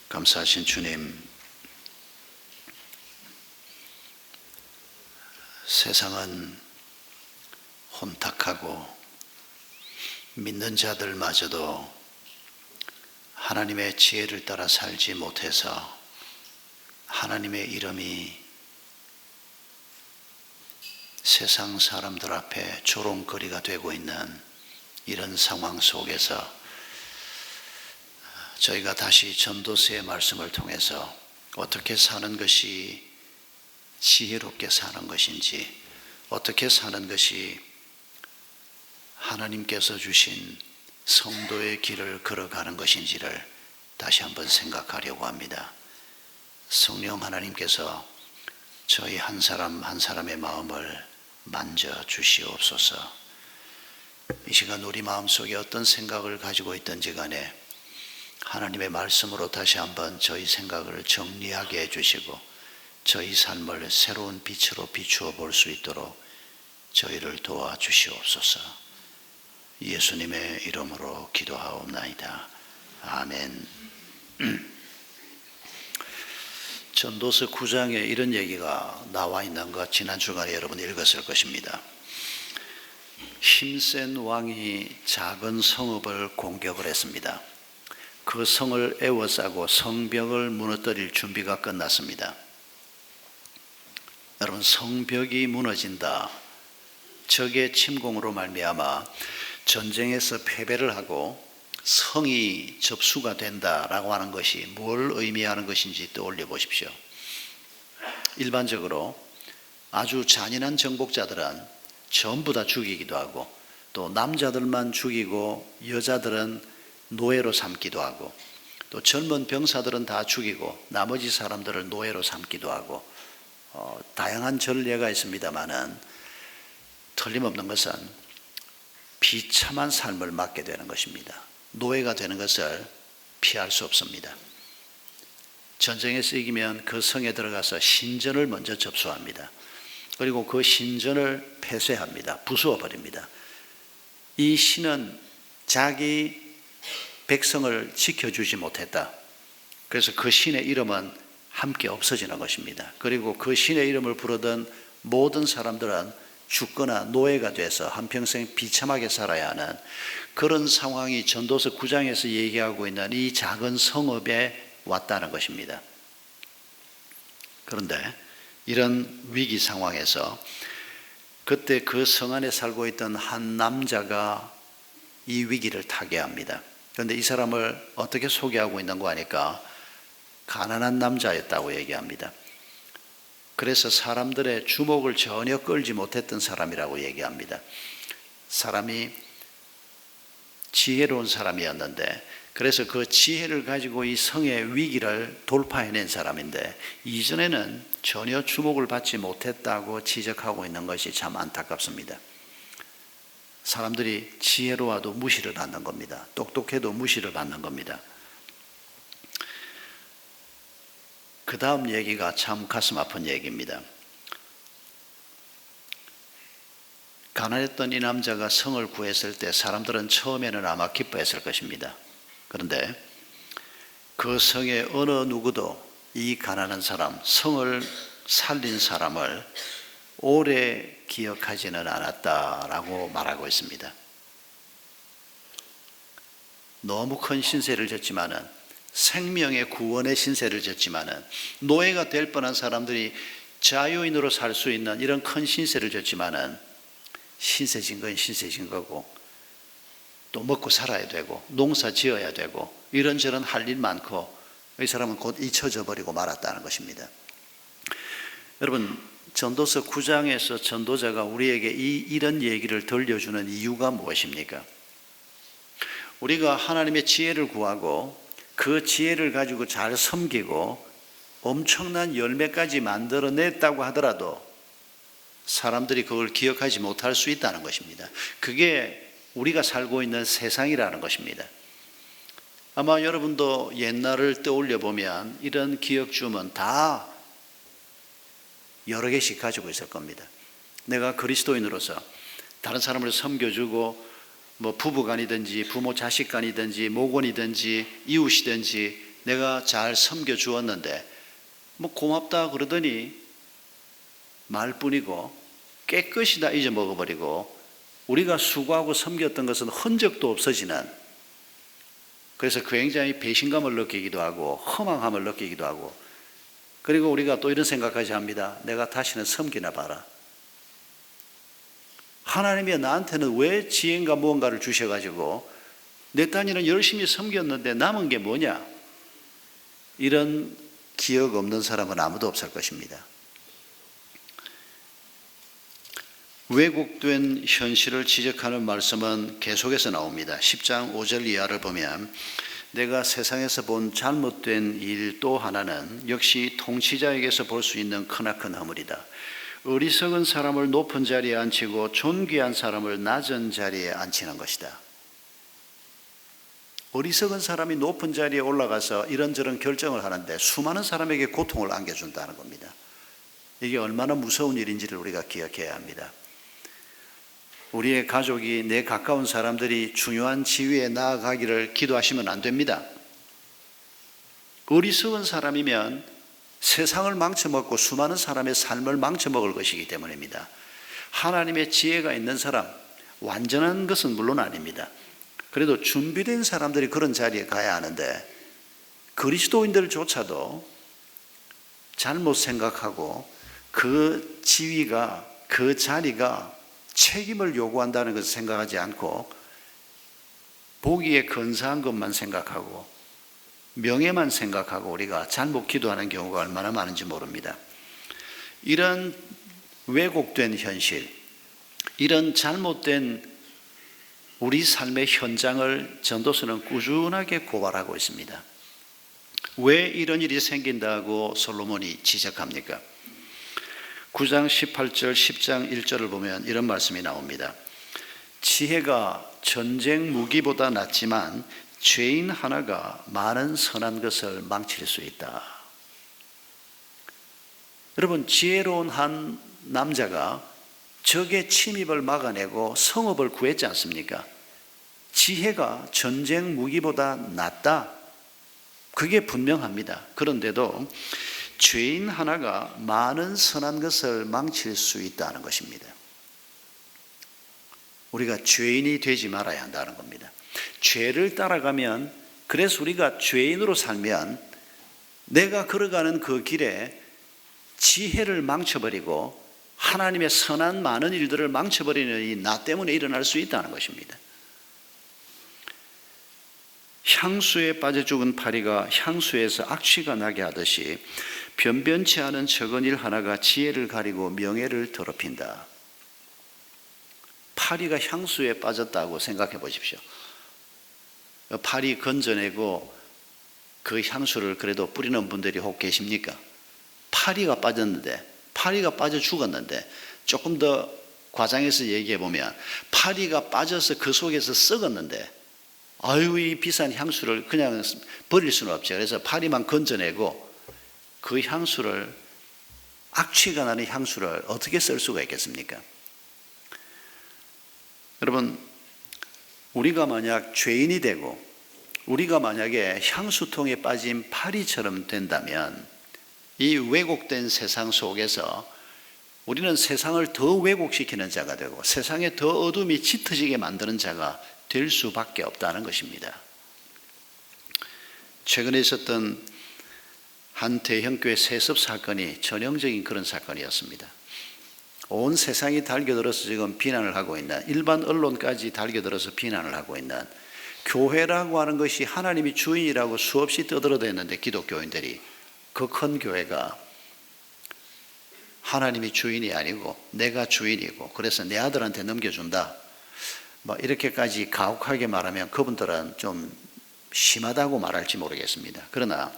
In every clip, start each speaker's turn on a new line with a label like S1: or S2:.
S1: 감사하신 주님, 세상은 혼탁하고 믿는 자들마저도 하나님의 지혜를 따라 살지 못해서 하나님의 이름이 세상 사람들 앞에 조롱거리가 되고 있는 이런 상황 속에서 저희가 다시 전도서의 말씀을 통해서 어떻게 사는 것이 지혜롭게 사는 것인지, 어떻게 사는 것이 하나님께서 주신 성도의 길을 걸어가는 것인지를 다시 한번 생각하려고 합니다. 성령 하나님께서 저희 한 사람 한 사람의 마음을 만져 주시옵소서. 이 시간 우리 마음속에 어떤 생각을 가지고 있든지 간에 하나님의 말씀으로 다시 한번 저희 생각을 정리하게 해주시고 저희 삶을 새로운 빛으로 비추어 볼 수 있도록 저희를 도와주시옵소서. 예수님의 이름으로 기도하옵나이다. 아멘. 전도서 9장에 이런 얘기가 나와 있는 것 지난 주간에 여러분 읽었을 것입니다. 힘센 왕이 작은 성읍을 공격을 했습니다. 그 성을 에워싸고 성벽을 무너뜨릴 준비가 끝났습니다. 여러분, 성벽이 무너진다, 적의 침공으로 말미암아 전쟁에서 패배를 하고 성이 접수가 된다라고 하는 것이 뭘 의미하는 것인지 떠올려 보십시오. 일반적으로 아주 잔인한 정복자들은 전부 다 죽이기도 하고, 또 남자들만 죽이고 여자들은 노예로 삼기도 하고, 또 젊은 병사들은 다 죽이고 나머지 사람들을 노예로 삼기도 하고, 다양한 전례가 있습니다마는 틀림없는 것은 비참한 삶을 맞게 되는 것입니다. 노예가 되는 것을 피할 수 없습니다. 전쟁에서 이기면 그 성에 들어가서 신전을 먼저 접수합니다. 그리고 그 신전을 폐쇄합니다. 부수어버립니다. 이 신은 자기 백성을 지켜주지 못했다. 그래서 그 신의 이름은 함께 없어지는 것입니다. 그리고 그 신의 이름을 부르던 모든 사람들은 죽거나 노예가 돼서 한평생 비참하게 살아야 하는 그런 상황이 전도서 9장에서 얘기하고 있는 이 작은 성읍에 왔다는 것입니다. 그런데 이런 위기 상황에서 그때 그 성 안에 살고 있던 한 남자가 이 위기를 타개합니다. 그런데 이 사람을 어떻게 소개하고 있는 거 아니까 가난한 남자였다고 얘기합니다. 그래서 사람들의 주목을 전혀 끌지 못했던 사람이라고 얘기합니다. 사람이 지혜로운 사람이었는데, 그래서 그 지혜를 가지고 이 성의 위기를 돌파해낸 사람인데 이전에는 전혀 주목을 받지 못했다고 지적하고 있는 것이 참 안타깝습니다. 사람들이 지혜로워도 무시를 받는 겁니다. 똑똑해도 무시를 받는 겁니다. 그 다음 얘기가 참 가슴 아픈 얘기입니다. 가난했던 이 남자가 성을 구했을 때 사람들은 처음에는 아마 기뻐했을 것입니다. 그런데 그 성의 어느 누구도 이 가난한 사람, 성을 살린 사람을 오래 기억하지는 않았다라고 말하고 있습니다. 너무 큰 신세를 졌지만은, 생명의 구원의 신세를 졌지만은, 노예가 될 뻔한 사람들이 자유인으로 살 수 있는 이런 큰 신세를 졌지만은, 신세진 건 신세진 거고, 또 먹고 살아야 되고 농사 지어야 되고 이런저런 할 일 많고, 이 사람은 곧 잊혀져 버리고 말았다는 것입니다. 여러분, 전도서 9장에서 전도자가 우리에게 이런 얘기를 들려주는 이유가 무엇입니까? 우리가 하나님의 지혜를 구하고 그 지혜를 가지고 잘 섬기고 엄청난 열매까지 만들어냈다고 하더라도 사람들이 그걸 기억하지 못할 수 있다는 것입니다. 그게 우리가 살고 있는 세상이라는 것입니다. 아마 여러분도 옛날을 떠올려 보면 이런 기억주문 다 여러 개씩 가지고 있을 겁니다. 내가 그리스도인으로서 다른 사람을 섬겨주고, 부부간이든지 부모 자식간이든지 모곤이든지 이웃이든지 내가 잘 섬겨 주었는데 뭐 고맙다 그러더니 말뿐이고 깨끗이 다 잊어먹어버리고 우리가 수고하고 섬겼던 것은 흔적도 없어지는, 그래서 굉장히 배신감을 느끼기도 하고 허망함을 느끼기도 하고, 그리고 우리가 또 이런 생각까지 합니다. 내가 다시는 섬기나 봐라. 하나님이 나한테는 왜 지혜인가 무언가를 주셔가지고 내 딴에는 열심히 섬겼는데 남은 게 뭐냐? 이런 기억 없는 사람은 아무도 없을 것입니다. 왜곡된 현실을 지적하는 말씀은 계속해서 나옵니다. 10장 5절 이하를 보면 내가 세상에서 본 잘못된 일 또 하나는 역시 통치자에게서 볼 수 있는 크나큰 허물이다. 어리석은 사람을 높은 자리에 앉히고 존귀한 사람을 낮은 자리에 앉히는 것이다. 어리석은 사람이 높은 자리에 올라가서 이런저런 결정을 하는데 수많은 사람에게 고통을 안겨준다는 겁니다. 이게 얼마나 무서운 일인지를 우리가 기억해야 합니다. 우리의 가족이, 내 가까운 사람들이 중요한 지위에 나아가기를 기도하시면 안 됩니다. 어리석은 사람이면 세상을 망쳐먹고 수많은 사람의 삶을 망쳐먹을 것이기 때문입니다. 하나님의 지혜가 있는 사람, 완전한 것은 물론 아닙니다. 그래도 준비된 사람들이 그런 자리에 가야 하는데 그리스도인들조차도 잘못 생각하고 그 지위가, 그 자리가 책임을 요구한다는 것을 생각하지 않고 보기에 근사한 것만 생각하고 명예만 생각하고 우리가 잘못 기도하는 경우가 얼마나 많은지 모릅니다. 이런 왜곡된 현실, 이런 잘못된 우리 삶의 현장을 전도서는 꾸준하게 고발하고 있습니다. 왜 이런 일이 생긴다고 솔로몬이 지적합니까? 9장 18절, 10장 1절을 보면 이런 말씀이 나옵니다. 지혜가 전쟁 무기보다 낫지만 죄인 하나가 많은 선한 것을 망칠 수 있다. 여러분, 지혜로운 한 남자가 적의 침입을 막아내고 성읍을 구했지 않습니까? 지혜가 전쟁 무기보다 낫다. 그게 분명합니다. 그런데도 죄인 하나가 많은 선한 것을 망칠 수 있다는 것입니다. 우리가 죄인이 되지 말아야 한다는 겁니다. 죄를 따라가면, 그래서 우리가 죄인으로 살면 내가 걸어가는 그 길에 지혜를 망쳐버리고 하나님의 선한 많은 일들을 망쳐버리는 이 나 때문에 일어날 수 있다는 것입니다. 향수에 빠져 죽은 파리가 향수에서 악취가 나게 하듯이 변변치 않은 적은 일 하나가 지혜를 가리고 명예를 더럽힌다. 파리가 향수에 빠졌다고 생각해 보십시오. 파리 건져내고 그 향수를 그래도 뿌리는 분들이 혹 계십니까? 파리가 빠졌는데, 파리가 빠져 죽었는데, 조금 더 과장해서 얘기해 보면 파리가 빠져서 그 속에서 썩었는데 아유, 이 비싼 향수를 그냥 버릴 수는 없죠. 그래서 파리만 건져내고 그 향수를, 악취가 나는 향수를 어떻게 쓸 수가 있겠습니까? 여러분, 우리가 만약 죄인이 되고 우리가 만약에 향수통에 빠진 파리처럼 된다면 이 왜곡된 세상 속에서 우리는 세상을 더 왜곡시키는 자가 되고 세상에 더 어둠이 짙어지게 만드는 자가 될 수밖에 없다는 것입니다. 최근에 있었던 한 대형교회 세습 사건이 전형적인 그런 사건이었습니다. 온 세상이 달겨들어서 지금 비난을 하고 있는, 일반 언론까지 달겨들어서 비난을 하고 있는, 교회라고 하는 것이 하나님이 주인이라고 수없이 떠들어댔는데 기독교인들이 그 큰 교회가 하나님이 주인이 아니고 내가 주인이고 그래서 내 아들한테 넘겨준다, 뭐 이렇게까지 가혹하게 말하면 그분들은 좀 심하다고 말할지 모르겠습니다. 그러나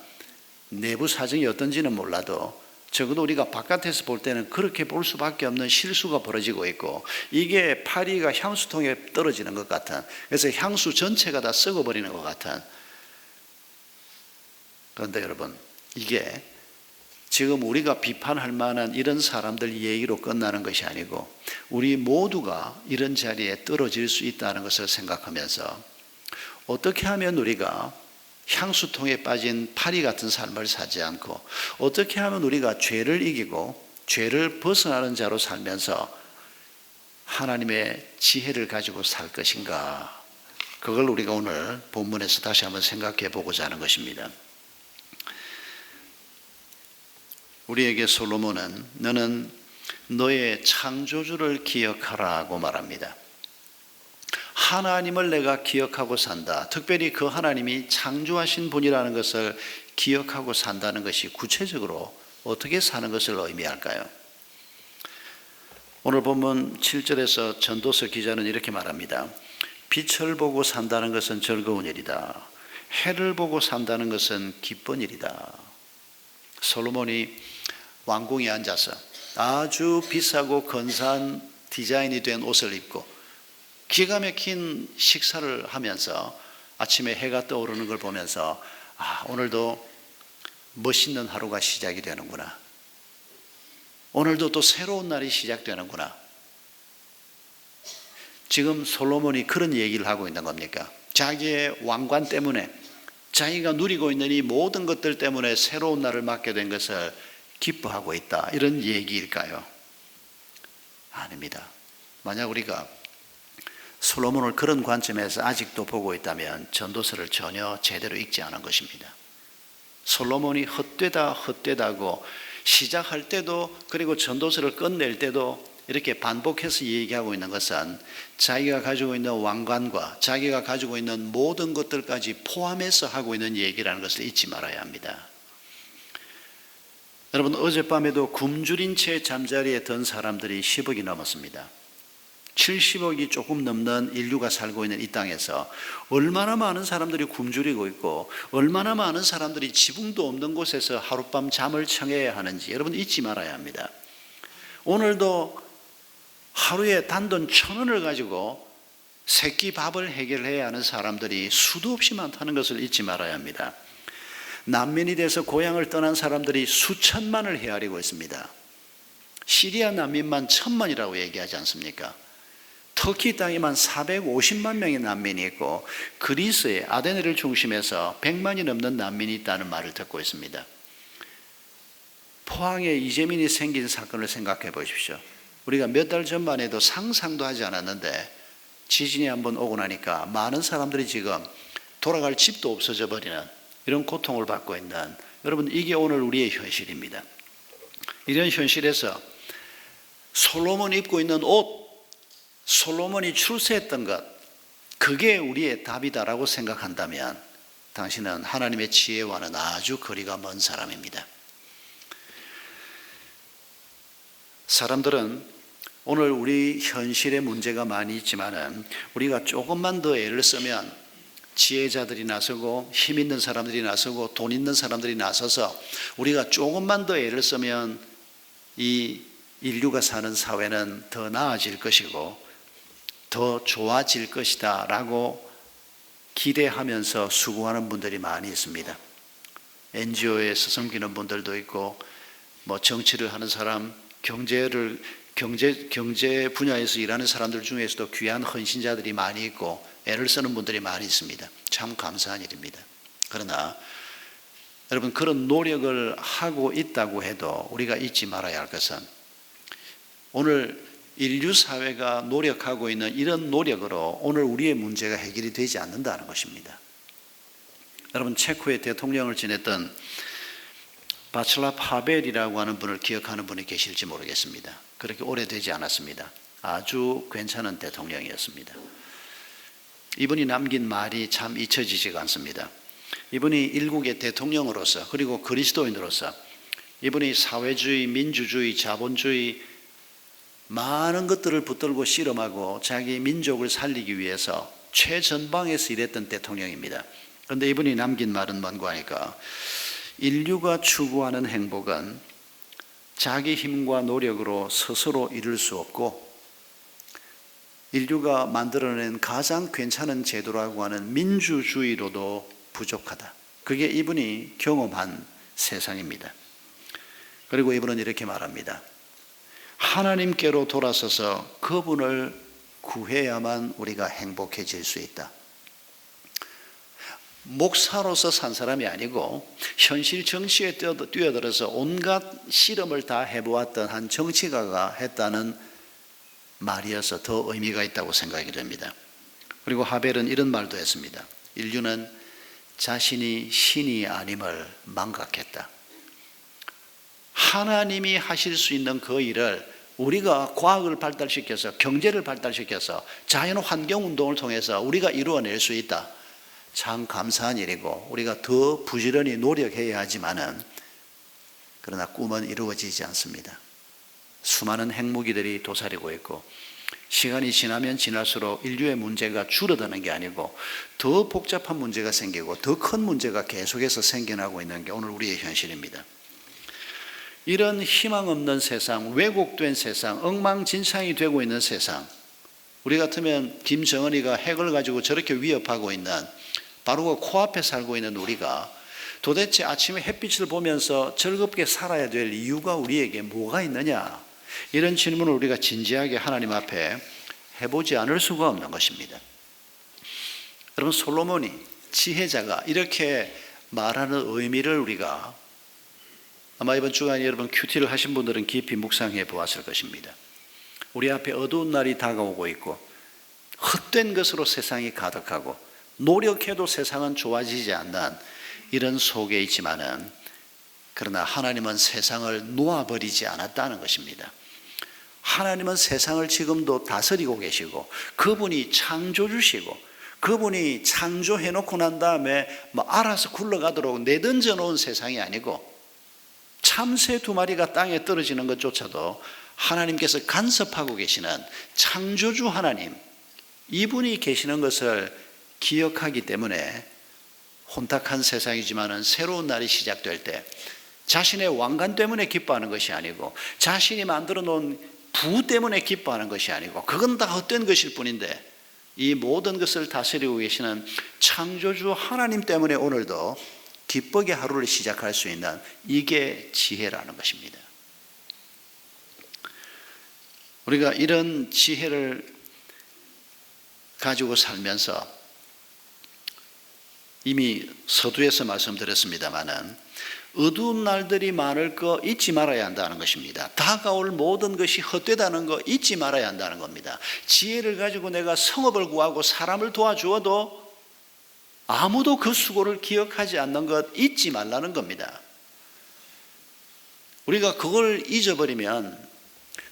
S1: 내부 사정이 어떤지는 몰라도 적어도 우리가 바깥에서 볼 때는 그렇게 볼 수밖에 없는 실수가 벌어지고 있고, 이게 파리가 향수통에 떨어지는 것 같은, 그래서 향수 전체가 다 썩어버리는 것 같은. 그런데 여러분, 이게 지금 우리가 비판할 만한 이런 사람들 얘기로 끝나는 것이 아니고 우리 모두가 이런 자리에 떨어질 수 있다는 것을 생각하면서 어떻게 하면 우리가 향수통에 빠진 파리 같은 삶을 살지 않고 어떻게 하면 우리가 죄를 이기고 죄를 벗어나는 자로 살면서 하나님의 지혜를 가지고 살 것인가, 그걸 우리가 오늘 본문에서 다시 한번 생각해 보고자 하는 것입니다. 우리에게 솔로몬은 너는 너의 창조주를 기억하라고 말합니다. 하나님을 내가 기억하고 산다. 특별히 그 하나님이 창조하신 분이라는 것을 기억하고 산다는 것이 구체적으로 어떻게 사는 것을 의미할까요? 오늘 본문 7절에서 전도서 기자는 이렇게 말합니다. 빛을 보고 산다는 것은 즐거운 일이다. 해를 보고 산다는 것은 기쁜 일이다. 솔로몬이 왕궁에 앉아서 아주 비싸고 근사한 디자인이 된 옷을 입고 기가 막힌 식사를 하면서 아침에 해가 떠오르는 걸 보면서 오늘도 멋있는 하루가 시작이 되는구나. 오늘도 또 새로운 날이 시작되는구나. 지금 솔로몬이 그런 얘기를 하고 있는 겁니까? 자기의 왕관 때문에, 자기가 누리고 있는 이 모든 것들 때문에 새로운 날을 맞게 된 것을 기뻐하고 있다, 이런 얘기일까요? 아닙니다. 만약 우리가 솔로몬을 그런 관점에서 아직도 보고 있다면 전도서를 전혀 제대로 읽지 않은 것입니다. 솔로몬이 헛되다고 시작할 때도, 그리고 전도서를 끝낼 때도 이렇게 반복해서 얘기하고 있는 것은 자기가 가지고 있는 왕관과 자기가 가지고 있는 모든 것들까지 포함해서 하고 있는 얘기라는 것을 잊지 말아야 합니다. 여러분, 어젯밤에도 굶주린 채 잠자리에 든 사람들이 10억이 넘었습니다. 70억이 조금 넘는 인류가 살고 있는 이 땅에서 얼마나 많은 사람들이 굶주리고 있고 얼마나 많은 사람들이 지붕도 없는 곳에서 하룻밤 잠을 청해야 하는지 여러분 잊지 말아야 합니다. 오늘도 하루에 단돈 1,000원을 가지고 세끼 밥을 해결해야 하는 사람들이 수도 없이 많다는 것을 잊지 말아야 합니다. 난민이 돼서 고향을 떠난 사람들이 수천만을 헤아리고 있습니다. 시리아 난민만 1,000만이라고 얘기하지 않습니까? 터키 땅에만 450만 명의 난민이 있고 그리스의 아데네를 중심해서 100만이 넘는 난민이 있다는 말을 듣고 있습니다. 포항에 이재민이 생긴 사건을 생각해 보십시오. 우리가 몇 달 전만 해도 상상도 하지 않았는데 지진이 한번 오고 나니까 많은 사람들이 지금 돌아갈 집도 없어져 버리는 이런 고통을 받고 있는, 여러분, 이게 오늘 우리의 현실입니다. 이런 현실에서 솔로몬이 입고 있는 옷, 솔로몬이 출세했던 것, 그게 우리의 답이다라고 생각한다면 당신은 하나님의 지혜와는 아주 거리가 먼 사람입니다. 사람들은 오늘 우리 현실에 문제가 많이 있지만은 우리가 조금만 더 애를 쓰면 지혜자들이 나서고 힘 있는 사람들이 나서고 돈 있는 사람들이 나서서 우리가 조금만 더 애를 쓰면 이 인류가 사는 사회는 더 나아질 것이고 더 좋아질 것이다 라고 기대하면서 수고하는 분들이 많이 있습니다. NGO에 서섬기는 분들도 있고 정치를 하는 사람, 경제 분야에서 일하는 사람들 중에서도 귀한 헌신자들이 많이 있고 애를 쓰는 분들이 많이 있습니다. 참 감사한 일입니다. 그러나 여러분, 그런 노력을 하고 있다고 해도 우리가 잊지 말아야 할 것은 오늘 인류 사회가 노력하고 있는 이런 노력으로 오늘 우리의 문제가 해결이 되지 않는다는 것입니다. 여러분, 체코의 대통령을 지냈던 바츠라프 하벨이라고 하는 분을 기억하는 분이 계실지 모르겠습니다. 그렇게 오래되지 않았습니다. 아주 괜찮은 대통령이었습니다. 이분이 남긴 말이 참 잊혀지지가 않습니다. 이분이 일국의 대통령으로서 그리고 그리스도인으로서 이분이 사회주의, 민주주의, 자본주의 많은 것들을 붙들고 씨름하고 자기 민족을 살리기 위해서 최전방에서 일했던 대통령입니다. 그런데 이분이 남긴 말은 뭔가 하니까 인류가 추구하는 행복은 자기 힘과 노력으로 스스로 이룰 수 없고 인류가 만들어낸 가장 괜찮은 제도라고 하는 민주주의로도 부족하다. 그게 이분이 경험한 세상입니다. 그리고 이분은 이렇게 말합니다. 하나님께로 돌아서서 그분을 구해야만 우리가 행복해질 수 있다. 목사로서 산 사람이 아니고 현실 정치에 뛰어들어서 온갖 실험을 다 해보았던 한 정치가가 했다는 말이어서 더 의미가 있다고 생각이 됩니다. 그리고 하벨은 이런 말도 했습니다. 인류는 자신이 신이 아님을 망각했다. 하나님이 하실 수 있는 그 일을 우리가 과학을 발달시켜서 경제를 발달시켜서 자연환경운동을 통해서 우리가 이루어낼 수 있다. 참 감사한 일이고 우리가 더 부지런히 노력해야 하지만은 그러나 꿈은 이루어지지 않습니다. 수많은 핵무기들이 도사리고 있고 시간이 지나면 지날수록 인류의 문제가 줄어드는 게 아니고 더 복잡한 문제가 생기고 더 큰 문제가 계속해서 생겨나고 있는 게 오늘 우리의 현실입니다. 이런 희망 없는 세상, 왜곡된 세상, 엉망진창이 되고 있는 세상, 우리 같으면 김정은이가 핵을 가지고 저렇게 위협하고 있는 바로 그 코앞에 살고 있는 우리가 도대체 아침에 햇빛을 보면서 즐겁게 살아야 될 이유가 우리에게 뭐가 있느냐, 이런 질문을 우리가 진지하게 하나님 앞에 해보지 않을 수가 없는 것입니다. 여러분, 솔로몬이 지혜자가 이렇게 말하는 의미를 우리가 아마 이번 주간에 여러분 큐티를 하신 분들은 깊이 묵상해 보았을 것입니다. 우리 앞에 어두운 날이 다가오고 있고 헛된 것으로 세상이 가득하고 노력해도 세상은 좋아지지 않는 이런 속에 있지만은 그러나 하나님은 세상을 놓아버리지 않았다는 것입니다. 하나님은 세상을 지금도 다스리고 계시고 그분이 창조주시고 그분이 창조해놓고 난 다음에 알아서 굴러가도록 내던져 놓은 세상이 아니고 참새 2마리가 땅에 떨어지는 것조차도 하나님께서 간섭하고 계시는 창조주 하나님, 이분이 계시는 것을 기억하기 때문에 혼탁한 세상이지만은 새로운 날이 시작될 때 자신의 왕관 때문에 기뻐하는 것이 아니고 자신이 만들어 놓은 부 때문에 기뻐하는 것이 아니고 그건 다 헛된 것일 뿐인데 이 모든 것을 다스리고 계시는 창조주 하나님 때문에 오늘도 기쁘게 하루를 시작할 수 있는 이게 지혜라는 것입니다. 우리가 이런 지혜를 가지고 살면서 이미 서두에서 말씀드렸습니다마는 어두운 날들이 많을 거 잊지 말아야 한다는 것입니다. 다가올 모든 것이 헛되다는 거 잊지 말아야 한다는 겁니다. 지혜를 가지고 내가 성업을 구하고 사람을 도와주어도 아무도 그 수고를 기억하지 않는 것 잊지 말라는 겁니다. 우리가 그걸 잊어버리면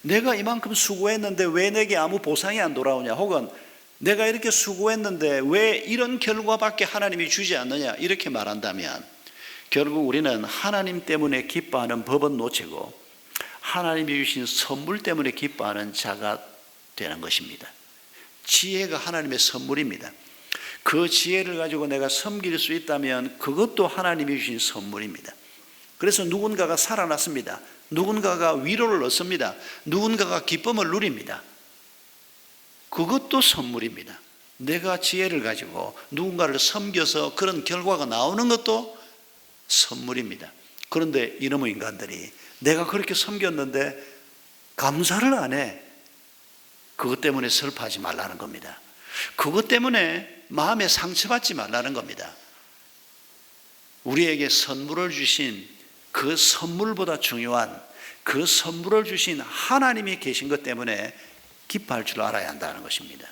S1: 내가 이만큼 수고했는데 왜 내게 아무 보상이 안 돌아오냐, 혹은 내가 이렇게 수고했는데 왜 이런 결과밖에 하나님이 주지 않느냐, 이렇게 말한다면 결국 우리는 하나님 때문에 기뻐하는 법은 놓치고 하나님이 주신 선물 때문에 기뻐하는 자가 되는 것입니다. 지혜가 하나님의 선물입니다. 그 지혜를 가지고 내가 섬길 수 있다면 그것도 하나님이 주신 선물입니다. 그래서 누군가가 살아났습니다. 누군가가 위로를 얻습니다. 누군가가 기쁨을 누립니다. 그것도 선물입니다. 내가 지혜를 가지고 누군가를 섬겨서 그런 결과가 나오는 것도 선물입니다. 그런데 이놈의 인간들이 내가 그렇게 섬겼는데 감사를 안 해. 그것 때문에 슬퍼하지 말라는 겁니다. 그것 때문에 마음에 상처받지 말라는 겁니다. 우리에게 선물을 주신 그 선물보다 중요한 그 선물을 주신 하나님이 계신 것 때문에 기뻐할 줄 알아야 한다는 것입니다.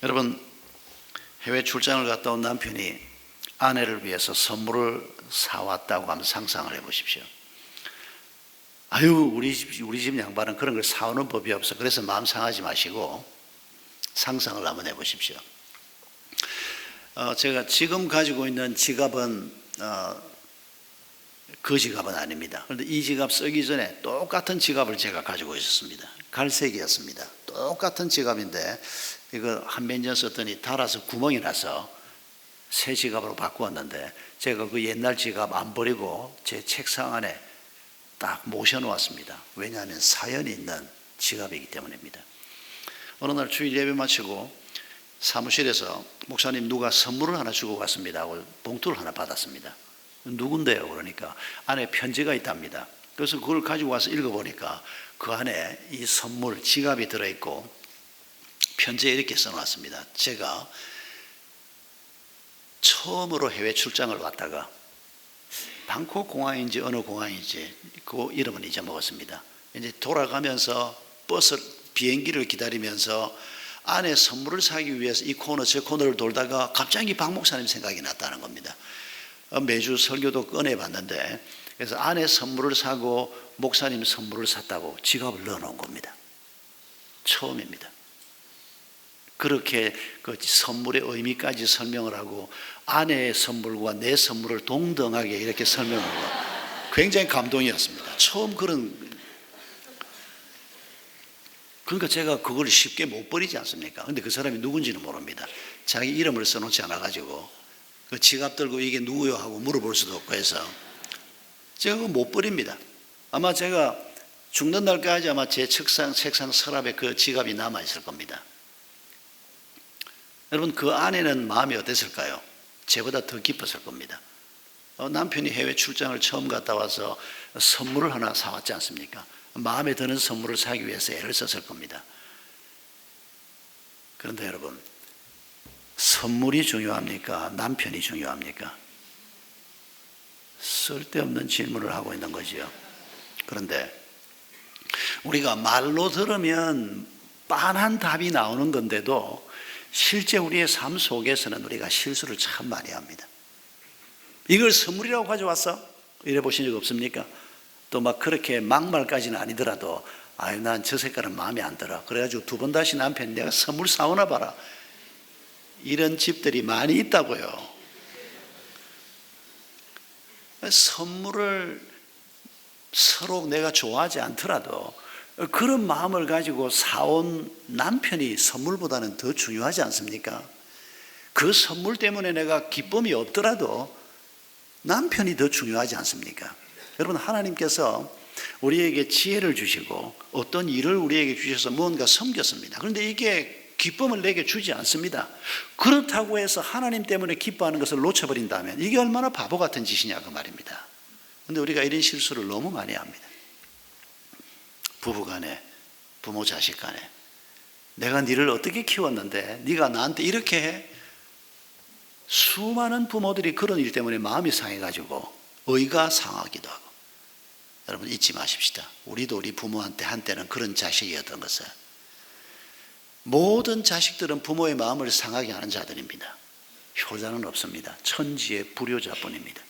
S1: 여러분, 해외 출장을 갔다 온 남편이 아내를 위해서 선물을 사왔다고 하면 상상을 해보십시오. 아유, 우리 집 양반은 그런 걸 사오는 법이 없어. 그래서 마음 상하지 마시고 상상을 한번 해보십시오. 제가 지금 가지고 있는 지갑은 그 지갑은 아닙니다. 그런데 이 지갑 쓰기 전에 똑같은 지갑을 제가 가지고 있었습니다. 갈색이었습니다. 똑같은 지갑인데 이거 한 몇 년 썼더니 닳아서 구멍이 나서 새 지갑으로 바꾸었는데 제가 그 옛날 지갑 안 버리고 제 책상 안에 딱 모셔놓았습니다. 왜냐하면 사연이 있는 지갑이기 때문입니다. 어느 날 주일 예배 마치고 사무실에서 목사님 누가 선물을 하나 주고 갔습니다 하고 봉투를 하나 받았습니다. 누군데요? 그러니까 안에 편지가 있답니다. 그래서 그걸 가지고 와서 읽어보니까 그 안에 이 선물 지갑이 들어있고 편지에 이렇게 써놨습니다. 제가 처음으로 해외 출장을 왔다가 방콕 공항인지 어느 공항인지 그 이름은 잊어먹었습니다. 이제 돌아가면서 비행기를 기다리면서 안에 선물을 사기 위해서 이 코너 저 코너를 돌다가 갑자기 박 목사님 생각이 났다는 겁니다. 매주 설교도 꺼내봤는데 그래서 안에 선물을 사고 목사님 선물을 샀다고 지갑을 넣어놓은 겁니다. 처음입니다. 그렇게 그 선물의 의미까지 설명을 하고 아내의 선물과 내 선물을 동등하게 이렇게 설명하고 굉장히 감동이었습니다. 처음 그러니까 제가 그걸 쉽게 못 버리지 않습니까? 근데 그 사람이 누군지는 모릅니다. 자기 이름을 써놓지 않아가지고 그 지갑 들고 이게 누구요 하고 물어볼 수도 없고 해서 제가 그거 못 버립니다. 아마 제가 죽는 날까지 아마 제 책상 서랍에 그 지갑이 남아있을 겁니다. 여러분 그 안에는 마음이 어땠을까요? 제보다 더 깊었을 겁니다. 남편이 해외 출장을 처음 갔다 와서 선물을 하나 사왔지 않습니까? 마음에 드는 선물을 사기 위해서 애를 썼을 겁니다. 그런데 여러분, 선물이 중요합니까? 남편이 중요합니까? 쓸데없는 질문을 하고 있는 거지요. 그런데 우리가 말로 들으면 빤한 답이 나오는 건데도 실제 우리의 삶 속에서는 우리가 실수를 참 많이 합니다. 이걸 선물이라고 가져왔어? 이래 보신 적 없습니까? 또 막 그렇게 막말까지는 아니더라도 아유 난 저 색깔은 마음에 안 들어. 그래가지고 두 번 다시 남편이 내가 선물 사오나 봐라. 이런 집들이 많이 있다고요. 선물을 서로 내가 좋아하지 않더라도 그런 마음을 가지고 사온 남편이 선물보다는 더 중요하지 않습니까? 그 선물 때문에 내가 기쁨이 없더라도 남편이 더 중요하지 않습니까? 여러분 하나님께서 우리에게 지혜를 주시고 어떤 일을 우리에게 주셔서 무언가 섬겼습니다. 그런데 이게 기쁨을 내게 주지 않습니다. 그렇다고 해서 하나님 때문에 기뻐하는 것을 놓쳐버린다면 이게 얼마나 바보 같은 짓이냐 그 말입니다. 그런데 우리가 이런 실수를 너무 많이 합니다. 부부간에, 부모 자식 간에 내가 너를 어떻게 키웠는데 네가 나한테 이렇게 해? 수많은 부모들이 그런 일 때문에 마음이 상해가지고 의가 상하기도 하고. 여러분 잊지 마십시다. 우리도 우리 부모한테 한때는 그런 자식이었던 것을. 모든 자식들은 부모의 마음을 상하게 하는 자들입니다. 효자는 없습니다. 천지의 불효자뿐입니다.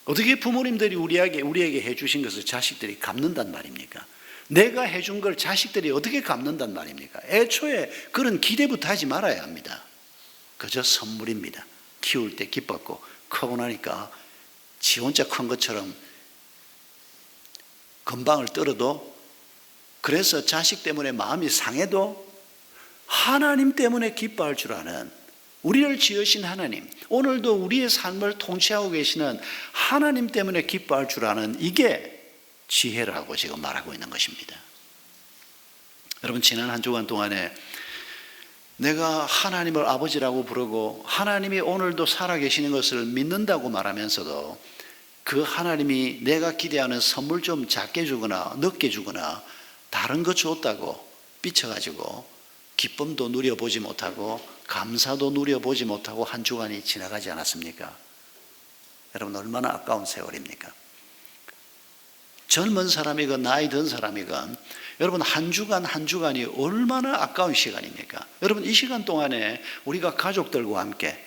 S1: 어떻게 부모님들이 우리에게 해주신 것을 자식들이 갚는단 말입니까? 내가 해준 걸 자식들이 어떻게 갚는단 말입니까? 애초에 그런 기대부터 하지 말아야 합니다. 그저 선물입니다. 키울 때 기뻤고 크고 나니까 지 혼자 큰 것처럼 건방을 떨어도 그래서 자식 때문에 마음이 상해도 하나님 때문에 기뻐할 줄 아는 우리를 지으신 하나님, 오늘도 우리의 삶을 통치하고 계시는 하나님 때문에 기뻐할 줄 아는 이게 지혜라고 지금 말하고 있는 것입니다. 여러분 지난 한 주간 동안에 내가 하나님을 아버지라고 부르고 하나님이 오늘도 살아계시는 것을 믿는다고 말하면서도 그 하나님이 내가 기대하는 선물 좀 작게 주거나 늦게 주거나 다른 거 줬다고 삐쳐가지고 기쁨도 누려보지 못하고 감사도 누려보지 못하고 한 주간이 지나가지 않았습니까? 여러분 얼마나 아까운 세월입니까? 젊은 사람이건 나이 든 사람이건 여러분 한 주간이 얼마나 아까운 시간입니까? 여러분 이 시간 동안에 우리가 가족들과 함께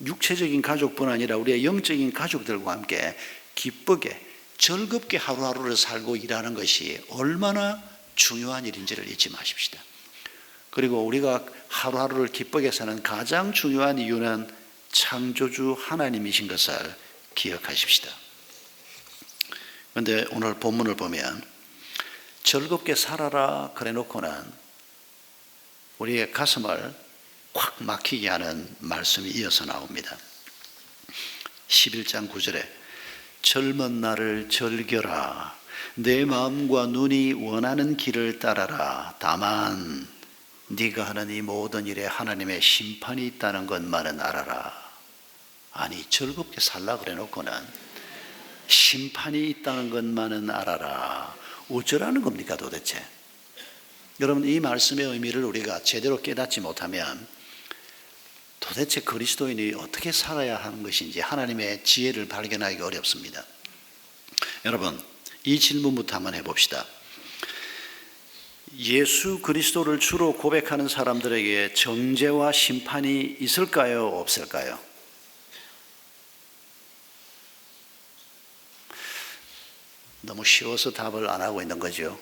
S1: 육체적인 가족뿐 아니라 우리의 영적인 가족들과 함께 기쁘게 즐겁게 하루하루를 살고 일하는 것이 얼마나 중요한 일인지를 잊지 마십시다. 그리고 우리가 하루하루를 기쁘게 사는 가장 중요한 이유는 창조주 하나님이신 것을 기억하십시다. 그런데 오늘 본문을 보면 즐겁게 살아라 그래 놓고는 우리의 가슴을 확 막히게 하는 말씀이 이어서 나옵니다. 11장 9절에 젊은 날을 즐겨라 내 마음과 눈이 원하는 길을 따라라 다만 네가 하는 이 모든 일에 하나님의 심판이 있다는 것만은 알아라. 아니 즐겁게 살라 그래 놓고는 심판이 있다는 것만은 알아라. 어쩌라는 겁니까 도대체? 여러분 이 말씀의 의미를 우리가 제대로 깨닫지 못하면 도대체 그리스도인이 어떻게 살아야 하는 것인지 하나님의 지혜를 발견하기가 어렵습니다. 여러분, 이 질문부터 한번 해봅시다. 예수 그리스도를 주로 고백하는 사람들에게 정죄와 심판이 있을까요? 없을까요? 너무 쉬워서 답을 안 하고 있는 거죠.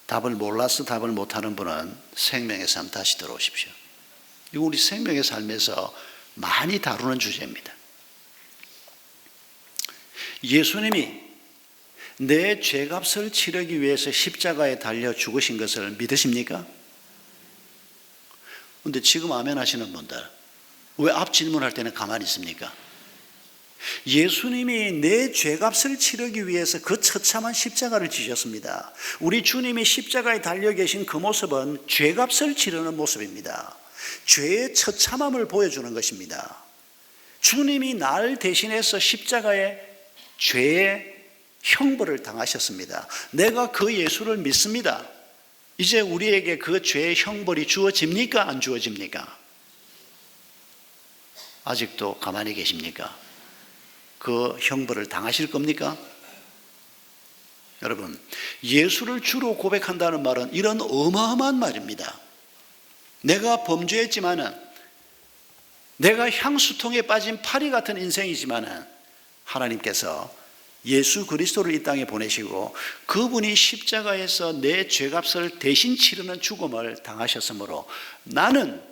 S1: 답을 몰라서 답을 못하는 분은 생명의 삶 다시 들어오십시오. 이거 우리 생명의 삶에서 많이 다루는 주제입니다. 예수님이 내 죄값을 치르기 위해서 십자가에 달려 죽으신 것을 믿으십니까? 그런데 지금 아멘 하시는 분들 왜 앞 질문할 때는 가만히 있습니까? 예수님이 내 죄값을 치르기 위해서 그 처참한 십자가를 지셨습니다. 우리 주님이 십자가에 달려 계신 그 모습은 죄값을 치르는 모습입니다. 죄의 처참함을 보여주는 것입니다. 주님이 날 대신해서 십자가에 죄의 형벌을 당하셨습니다. 내가 그 예수를 믿습니다. 이제 우리에게 그 죄의 형벌이 주어집니까? 안 주어집니까? 아직도 가만히 계십니까? 그 형벌을 당하실 겁니까? 여러분, 예수를 주로 고백한다는 말은 이런 어마어마한 말입니다. 내가 범죄했지만은, 내가 향수통에 빠진 파리 같은 인생이지만은 하나님께서 예수 그리스도를 이 땅에 보내시고 그분이 십자가에서 내 죄값을 대신 치르는 죽음을 당하셨으므로 나는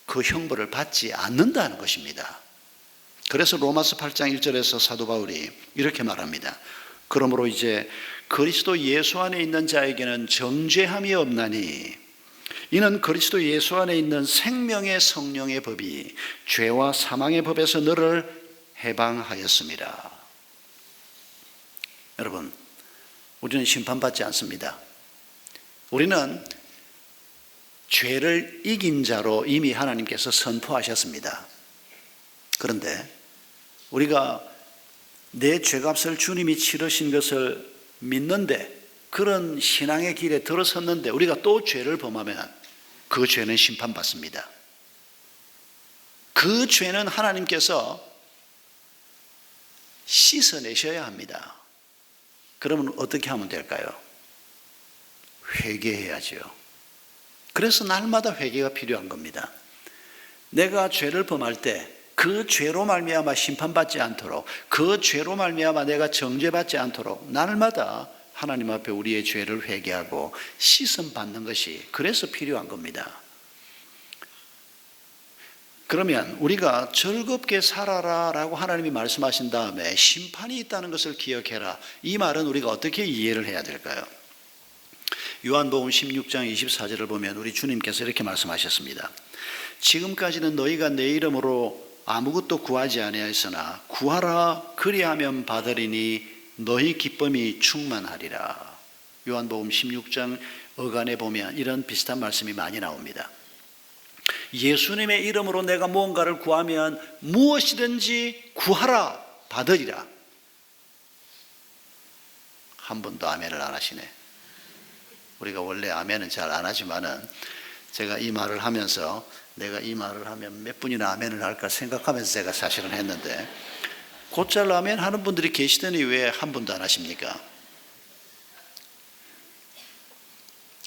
S1: 그 형벌을 받지 않는다는 것입니다. 그래서 로마서 8장 1절에서 사도 바울이 이렇게 말합니다. 그러므로 이제 그리스도 예수 안에 있는 자에게는 정죄함이 없나니 이는 그리스도 예수 안에 있는 생명의 성령의 법이 죄와 사망의 법에서 너를 해방하였습니다. 여러분, 우리는 심판받지 않습니다. 우리는 죄를 이긴 자로 이미 하나님께서 선포하셨습니다. 그런데 우리가 내 죄값을 주님이 치르신 것을 믿는데, 그런 신앙의 길에 들어섰는데 우리가 또 죄를 범하면 그 죄는 심판받습니다. 그 죄는 하나님께서 씻어내셔야 합니다. 그러면 어떻게 하면 될까요? 회개해야죠. 그래서 날마다 회개가 필요한 겁니다. 내가 죄를 범할 때 그 죄로 말미암아 심판받지 않도록, 그 죄로 말미암아 내가 정죄받지 않도록 날마다 하나님 앞에 우리의 죄를 회개하고 씻음 받는 것이 그래서 필요한 겁니다. 그러면 우리가 즐겁게 살아라 라고 하나님이 말씀하신 다음에 심판이 있다는 것을 기억해라, 이 말은 우리가 어떻게 이해를 해야 될까요? 요한복음 16장 24절을 보면 우리 주님께서 이렇게 말씀하셨습니다. 지금까지는 너희가 내 이름으로 아무것도 구하지 아니하였으나 구하라 그리하면 받으리니 너희 기쁨이 충만하리라. 요한복음 16장 어간에 보면 이런 비슷한 말씀이 많이 나옵니다. 예수님의 이름으로 내가 무언가를 구하면 무엇이든지 구하라 받으리라. 한 번도 아멘을 안 하시네. 우리가 원래 아멘은 잘 안 하지만은 제가 이 말을 하면서 내가 이 말을 하면 몇 분이나 아멘을 할까 생각하면서 제가 사실은 했는데, 곧잘 아멘 하는 분들이 계시더니 왜 한 번도 안 하십니까?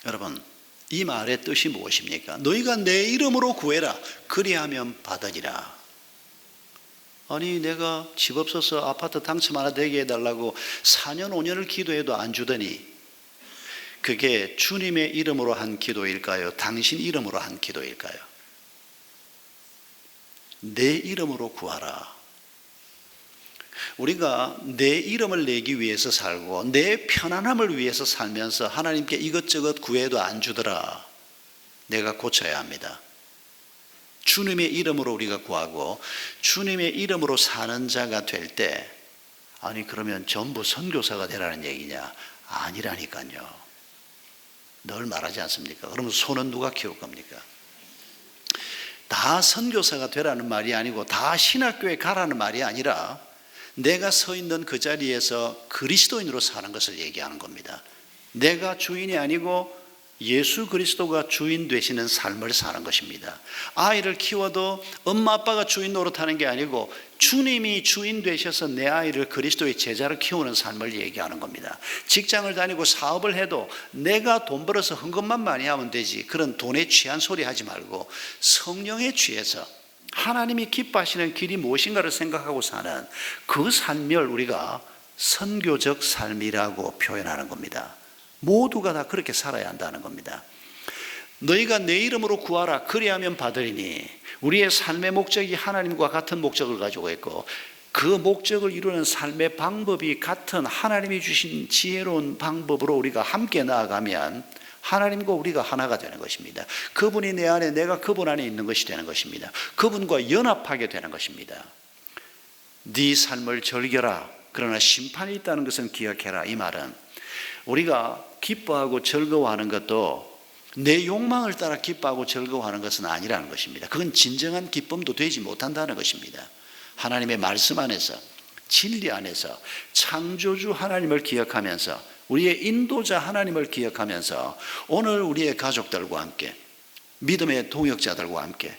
S1: 여러분, 이 말의 뜻이 무엇입니까? 너희가 내 이름으로 구해라 그리하면 받으리라. 아니, 내가 집 없어서 아파트 당첨 하나 되게 해달라고 4년 5년을 기도해도 안 주더니 그게 주님의 이름으로 한 기도일까요? 당신 이름으로 한 기도일까요? 내 이름으로 구하라. 우리가 내 이름을 내기 위해서 살고 내 편안함을 위해서 살면서 하나님께 이것저것 구해도 안 주더라. 내가 고쳐야 합니다. 주님의 이름으로 우리가 구하고 주님의 이름으로 사는 자가 될 때, 아니 그러면 전부 선교사가 되라는 얘기냐? 아니라니까요. 늘 말하지 않습니까? 그러면 소는 누가 키울 겁니까? 다 선교사가 되라는 말이 아니고 다 신학교에 가라는 말이 아니라 내가 서 있는 그 자리에서 그리스도인으로 사는 것을 얘기하는 겁니다. 내가 주인이 아니고 예수 그리스도가 주인 되시는 삶을 사는 것입니다. 아이를 키워도 엄마 아빠가 주인 노릇하는 게 아니고 주님이 주인 되셔서 내 아이를 그리스도의 제자로 키우는 삶을 얘기하는 겁니다. 직장을 다니고 사업을 해도 내가 돈 벌어서 헌금만 많이 하면 되지, 그런 돈에 취한 소리 하지 말고 성령에 취해서 하나님이 기뻐하시는 길이 무엇인가를 생각하고 사는 그 삶을 우리가 선교적 삶이라고 표현하는 겁니다. 모두가 다 그렇게 살아야 한다는 겁니다. 너희가 내 이름으로 구하라 그리하면 받으리니, 우리의 삶의 목적이 하나님과 같은 목적을 가지고 있고 그 목적을 이루는 삶의 방법이 같은 하나님이 주신 지혜로운 방법으로 우리가 함께 나아가면 하나님과 우리가 하나가 되는 것입니다. 그분이 내 안에, 내가 그분 안에 있는 것이 되는 것입니다. 그분과 연합하게 되는 것입니다. 네 삶을 즐겨라 그러나 심판이 있다는 것은 기억해라. 이 말은 우리가 기뻐하고 즐거워하는 것도 내 욕망을 따라 기뻐하고 즐거워하는 것은 아니라는 것입니다. 그건 진정한 기쁨도 되지 못한다는 것입니다. 하나님의 말씀 안에서, 진리 안에서 창조주 하나님을 기억하면서, 우리의 인도자 하나님을 기억하면서 오늘 우리의 가족들과 함께, 믿음의 동역자들과 함께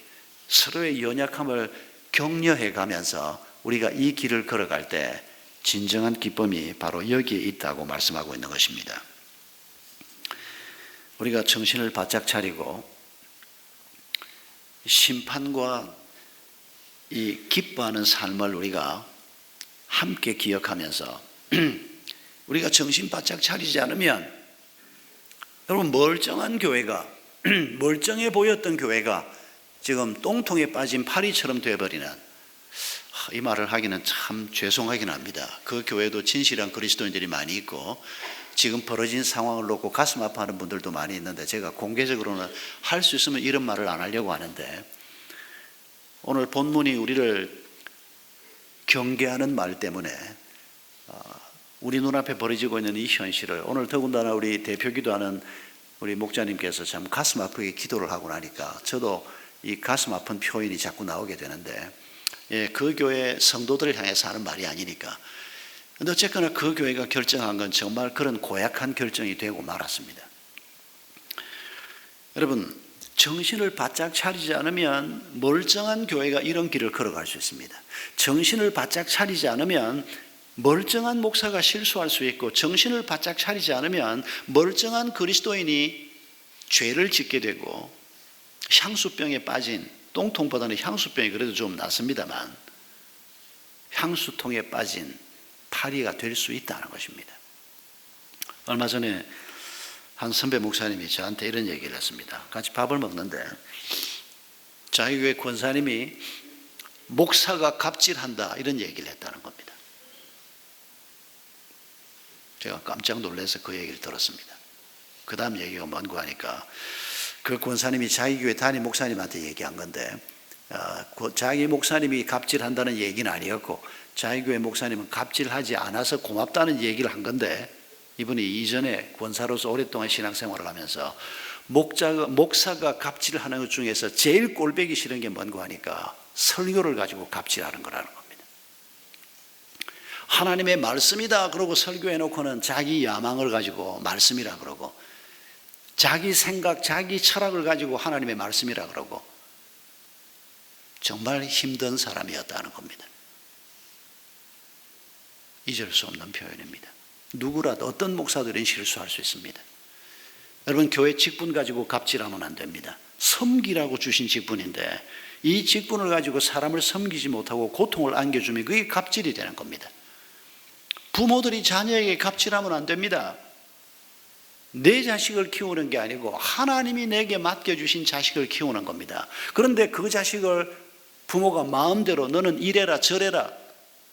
S1: 서로의 연약함을 격려해 가면서 우리가 이 길을 걸어갈 때 진정한 기쁨이 바로 여기에 있다고 말씀하고 있는 것입니다. 우리가 정신을 바짝 차리고 심판과 이 기뻐하는 삶을 우리가 함께 기억하면서 우리가 정신 바짝 차리지 않으면, 여러분, 멀쩡한 교회가, 멀쩡해 보였던 교회가 지금 똥통에 빠진 파리처럼 되어버리는, 이 말을 하기는 참 죄송하긴 합니다. 그 교회도 진실한 그리스도인들이 많이 있고 지금 벌어진 상황을 놓고 가슴 아파하는 분들도 많이 있는데, 제가 공개적으로는 할 수 있으면 이런 말을 안 하려고 하는데, 오늘 본문이 우리를 경계하는 말 때문에 우리 눈앞에 벌어지고 있는 이 현실을, 오늘 더군다나 우리 대표 기도하는 우리 목자님께서 참 가슴 아프게 기도를 하고 나니까 저도 이 가슴 아픈 표현이 자꾸 나오게 되는데, 그 교회 성도들을 향해서 하는 말이 아니니까. 근데 어쨌거나 그 교회가 결정한 건 정말 그런 고약한 결정이 되고 말았습니다. 여러분, 정신을 바짝 차리지 않으면 멀쩡한 교회가 이런 길을 걸어갈 수 있습니다. 정신을 바짝 차리지 않으면 멀쩡한 목사가 실수할 수 있고, 정신을 바짝 차리지 않으면 멀쩡한 그리스도인이 죄를 짓게 되고, 향수병에 빠진, 똥통보다는 향수병이 그래도 좀 낫습니다만 향수통에 빠진 파리가 될 수 있다는 것입니다. 얼마 전에 한 선배 목사님이 저한테 이런 얘기를 했습니다. 같이 밥을 먹는데 자기 교회 권사님이 목사가 갑질한다 이런 얘기를 했다는 겁니다. 제가 깜짝 놀라서 그 얘기를 들었습니다. 그 다음 얘기가 뭔고 하니까, 그 권사님이 자기 교회 담임 목사님한테 얘기한 건데, 자기 목사님이 갑질한다는 얘기는 아니었고 자기 교회 목사님은 갑질하지 않아서 고맙다는 얘기를 한 건데, 이분이 이전에 권사로서 오랫동안 신앙생활을 하면서 목사가 갑질하는 것 중에서 제일 꼴보기 싫은 게 뭔고 하니까 설교를 가지고 갑질하는 거라는 겁니다. 하나님의 말씀이다 그러고 설교해놓고는 자기 야망을 가지고 말씀이라 그러고, 자기 생각, 자기 철학을 가지고 하나님의 말씀이라 그러고, 정말 힘든 사람이었다는 겁니다. 잊을 수 없는 표현입니다. 누구라도, 어떤 목사들은 실수할 수 있습니다. 여러분, 교회 직분 가지고 갑질하면 안 됩니다. 섬기라고 주신 직분인데 이 직분을 가지고 사람을 섬기지 못하고 고통을 안겨주면 그게 갑질이 되는 겁니다. 부모들이 자녀에게 갑질하면 안 됩니다. 내 자식을 키우는 게 아니고 하나님이 내게 맡겨주신 자식을 키우는 겁니다. 그런데 그 자식을 부모가 마음대로 너는 이래라 저래라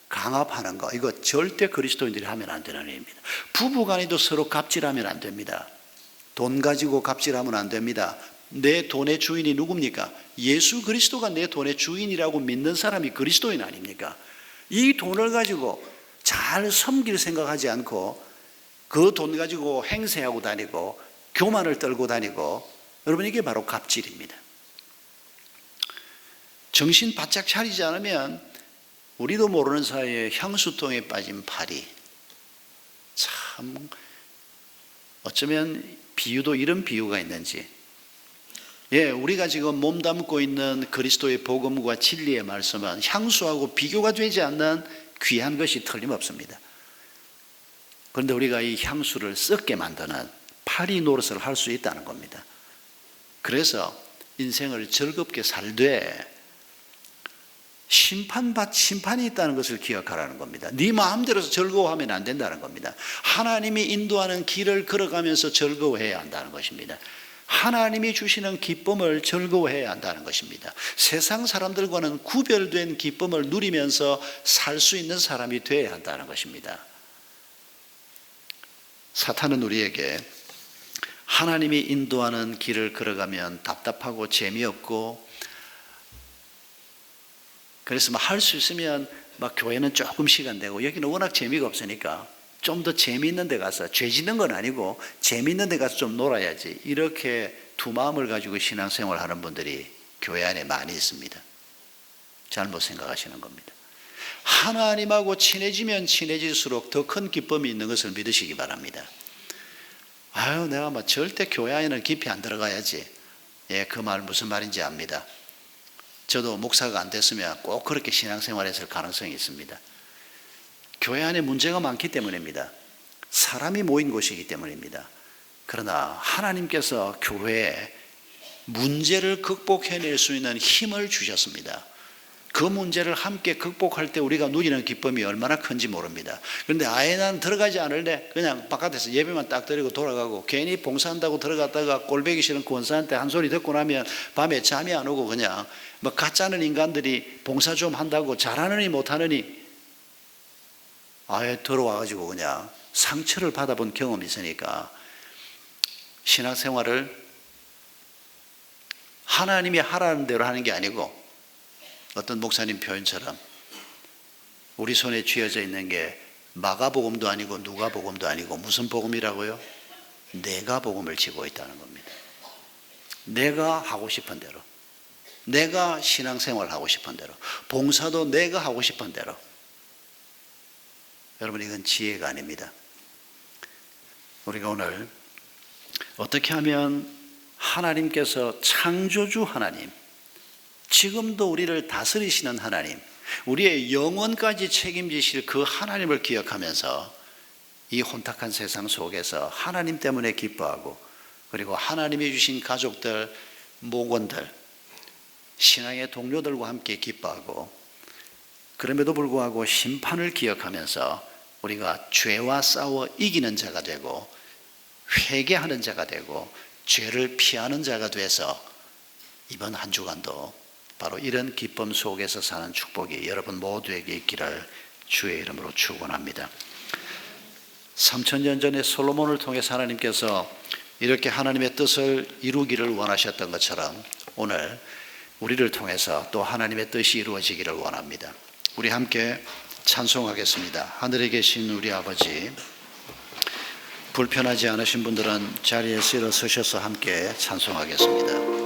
S1: 강압하는 거, 이거 절대 그리스도인들이 하면 안 되는 일입니다. 부부간에도 서로 갑질하면 안 됩니다. 돈 가지고 갑질하면 안 됩니다. 내 돈의 주인이 누굽니까? 예수 그리스도가 내 돈의 주인이라고 믿는 사람이 그리스도인 아닙니까? 이 돈을 가지고 잘 섬길 생각하지 않고 그 돈 가지고 행세하고 다니고 교만을 떨고 다니고, 여러분, 이게 바로 갑질입니다. 정신 바짝 차리지 않으면 우리도 모르는 사이에 향수통에 빠진 파리, 참 어쩌면 비유도 이런 비유가 있는지, 우리가 지금 몸담고 있는 그리스도의 복음과 진리의 말씀은 향수하고 비교가 되지 않는 귀한 것이 틀림없습니다. 그런데 우리가 이 향수를 썩게 만드는 파리 노릇을 할 수 있다는 겁니다. 그래서 인생을 즐겁게 살되 심판이 있다는 것을 기억하라는 겁니다. 네 마음대로 즐거워하면 안 된다는 겁니다. 하나님이 인도하는 길을 걸어가면서 즐거워해야 한다는 것입니다. 하나님이 주시는 기쁨을 즐거워해야 한다는 것입니다. 세상 사람들과는 구별된 기쁨을 누리면서 살 수 있는 사람이 되어야 한다는 것입니다. 사탄은 우리에게 하나님이 인도하는 길을 걸어가면 답답하고 재미없고, 그래서 할 수 있으면 교회는 조금 시간 되고 여기는 워낙 재미가 없으니까 좀 더 재미있는 데 가서, 죄 짓는 건 아니고 재미있는 데 가서 좀 놀아야지, 이렇게 두 마음을 가지고 신앙생활 하는 분들이 교회 안에 많이 있습니다. 잘못 생각하시는 겁니다. 하나님하고 친해지면 친해질수록 더 큰 기쁨이 있는 것을 믿으시기 바랍니다. 내가 절대 교회 안에는 깊이 안 들어가야지. 그 말 무슨 말인지 압니다. 저도 목사가 안 됐으면 꼭 그렇게 신앙생활했을 가능성이 있습니다. 교회 안에 문제가 많기 때문입니다. 사람이 모인 곳이기 때문입니다. 그러나 하나님께서 교회에 문제를 극복해낼 수 있는 힘을 주셨습니다. 그 문제를 함께 극복할 때 우리가 누리는 기쁨이 얼마나 큰지 모릅니다. 그런데 아예 난 들어가지 않을래, 그냥 바깥에서 예배만 딱 드리고 돌아가고, 괜히 봉사한다고 들어갔다가 꼴보기 싫은 권사한테 한 소리 듣고 나면 밤에 잠이 안 오고, 그냥 가짜는 인간들이 봉사 좀 한다고 잘하느니 못하느니 아예 들어와가지고 그냥 상처를 받아본 경험이 있으니까, 신앙생활을 하나님이 하라는 대로 하는 게 아니고, 어떤 목사님 표현처럼 우리 손에 쥐어져 있는 게 마가복음도 아니고 누가복음도 아니고 무슨 복음이라고요? 내가 복음을 쥐고 있다는 겁니다. 내가 하고 싶은 대로, 내가 신앙생활 하고 싶은 대로, 봉사도 내가 하고 싶은 대로. 여러분, 이건 지혜가 아닙니다. 우리가 오늘 어떻게 하면 하나님께서 창조주 하나님, 지금도 우리를 다스리시는 하나님, 우리의 영혼까지 책임지실 그 하나님을 기억하면서 이 혼탁한 세상 속에서 하나님 때문에 기뻐하고, 그리고 하나님이 주신 가족들, 목원들, 신앙의 동료들과 함께 기뻐하고, 그럼에도 불구하고 심판을 기억하면서 우리가 죄와 싸워 이기는 자가 되고, 회개하는 자가 되고, 죄를 피하는 자가 돼서 이번 한 주간도 바로 이런 기쁨 속에서 사는 축복이 여러분 모두에게 있기를 주의 이름으로 축원합니다. 3000년 전에 솔로몬을 통해서 하나님께서 이렇게 하나님의 뜻을 이루기를 원하셨던 것처럼 오늘 우리를 통해서 또 하나님의 뜻이 이루어지기를 원합니다. 우리 함께 찬송하겠습니다. 하늘에 계신 우리 아버지, 불편하지 않으신 분들은 자리에서 일어서셔서 함께 찬송하겠습니다.